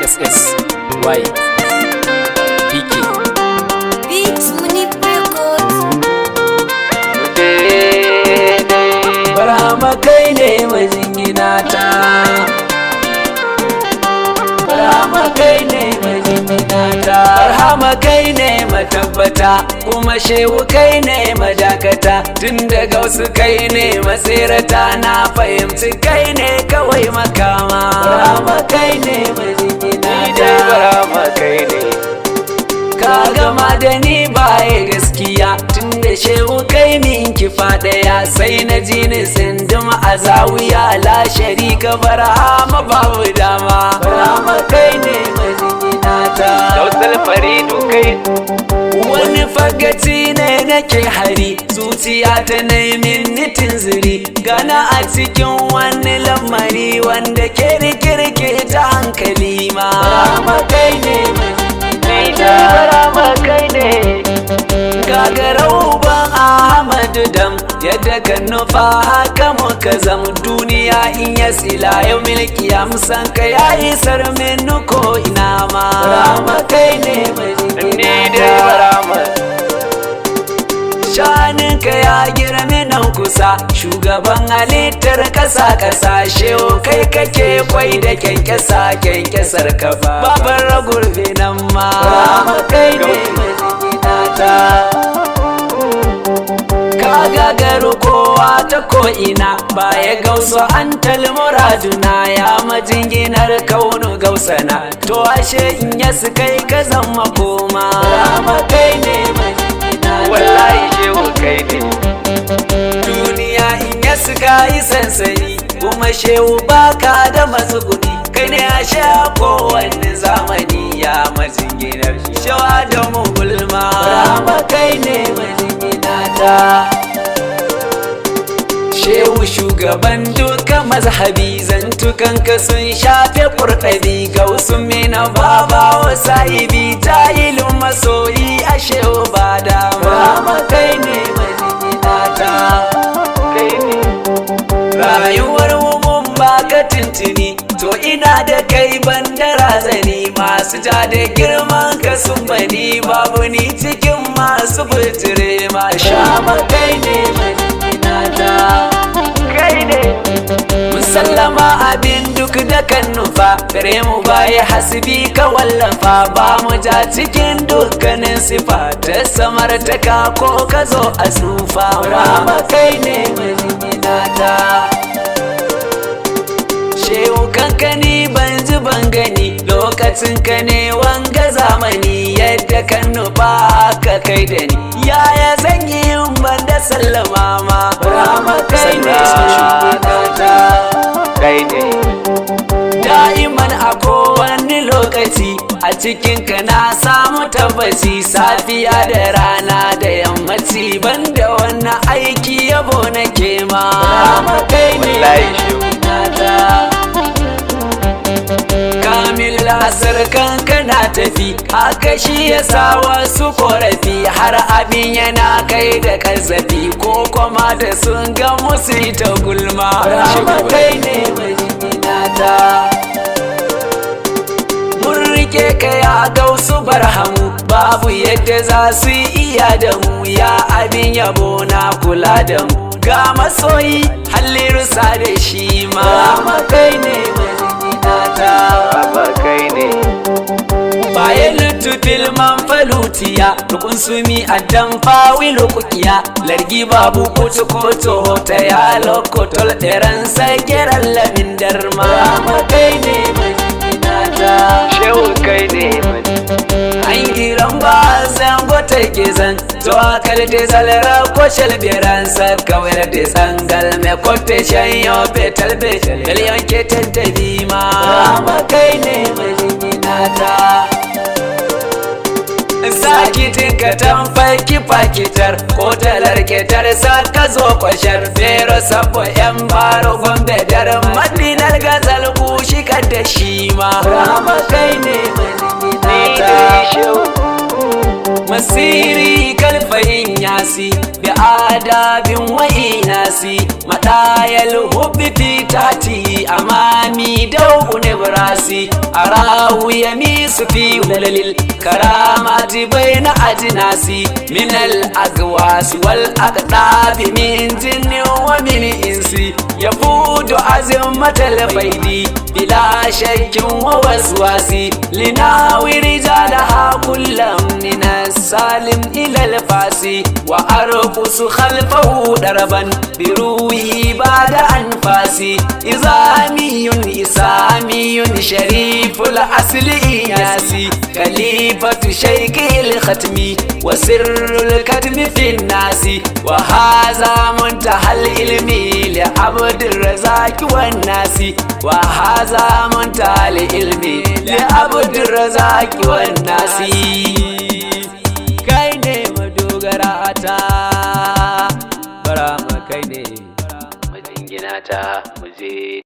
SSY PK Beats Munif Records. Barhama kai ne majinginata, Barhama kai ne majinginata, Barhama kai ne matabbata, kuma shehu kai ne madakata. Tun daga wasu kai ne matsirata, na fahimci kai ne kawai makama. Barhama kai ne majinginata, Barhama kai ne. Ka gama da ni baya gaskiya, tun da shehu kai min kifa daya, sai na ji ni tsindin a zawiya, la sharika Barhama babu dama. Barhama kai ne majinginata, Dausal Faridu kai. Wani fagaci ne nake hari, zuciya ta naimin nitin ziri, gana a cikin wani lamari wanda ke rikirke ta hankali ma. Barhama kai ne majinginata, Barhama kai ne. Gagarau ban Ahmadu dam, yadda kan nufa haka muka zama. Duniya in ya sila yau milki amsan ka ya isar min ko ina ma. Barhama kai ne majinginata, shaninka ya girme nan kusa, shugaban halittar kasa shehu kai kake kwai da kyankyasa, kyankyasar kafa babar ragurbe nan ma. Barhama kai ne majinginata, ka gagaru kowa ta ko'ina, baya gausu an talmuraduna, ya majinginar kaunu gausana, to ashe in yasu kai ka zama koma. Barhama kai ne majinginata, wallahi shehu kai ne. Duniya in yasu ka yi sansani, kuma shehu baka da matsuguni, kai ne a sha kowanne zamani, ya majinginar shawa da mu gulma. Barhama kai ne majinginata, shehu shugaban duka mazhabi, zantukanka sun shafe kurɗabi, gausun mina baba wa sahibi, tayilin masoyi a shehu ba dama. Barhama kai ne majinginata, kai ne. Rayuwar mun baka tintini, to ina da kai banda razani, masu ja da girman ka sun bani, babu ni cikin masu fitire ma. Barhama kai ne majinginata, kai ne. Musallama abin duk da kan nufa, gare mu baya hasbi ka wallafa, ba mu ja cikin dukkanin sifa, ta samartaka ko ka zo a tsufa. Barhama kai ne majinginata, shehu kankani ban ji ban gani, lokacin ka ne wanga zamani, yadda kan nufa ka kai da ni, yaya zan yi yin ban da sallama ma. Barhama kai ne majinginata, kai ne. Da'iman a kowane lokaci, a cikin ka na samu tabbaci, safiya da rana da yammaci, banda wannan aiki yabo nake ma. Barhama kai ne majinginata, kamil lasar kanka na tafi, haka shi ya sa wasu korafi, har abin yana kai da kazafi, ko kuma da sun ga musu ta gulma. Barhama kai ne majinginata, mun rike ka ya gausu Barhamu, babu yadda za su iya da mu, ya abin yabo na kula da mu, ga masoyi hallirusa da shi ma. Barhama kai ne majinginata, baba kai ne. Bayan lutufil man falutiya, rukun sumi addan fawilu kukiya, largi babu kutu koto ta ya lokotol ɗeran sagiran lamin darma. Barhama kai ne majinginata, shehu kai ne. An giran ba zan gota gizan, to akal de salara ko shalberan sa kawai de sangal me kote shanyo betal betal miliyon ke tantabi ma. Barhama kai ne majinginata, sakitin ka tamfai kitar, ko talar ketar sa ka zo kwashar, fero sabo yan baro gombe dar madinar gazal kushi ka da shi ma. Barhama kai ne majinginata, masiri kalfayin yasi bi adabin wa'inasi madayal hubbi fitati amami dau nebrasi arahu yamisu fi hulalil karamati bayna ajnasi min al agwas wal aqdab min jinni wa min insi yafudu azmatal faidi bila shakkin wa waswasi linawi rijalaha kullam min salim ila al-fasi wa arqusu khalfahu daraban biruhi ba'da anfasi izamiyun isamiyun shariful asli yasi khalifatu shaykil khatmi wa sirrul kadmi fi nasi wa hadha muntahal ilmi li abdir razaq wan nasi wa hadha muntahal ilmi li abdir razaq wan nasi kai ne madogara ta bara kai ne majingina ta muje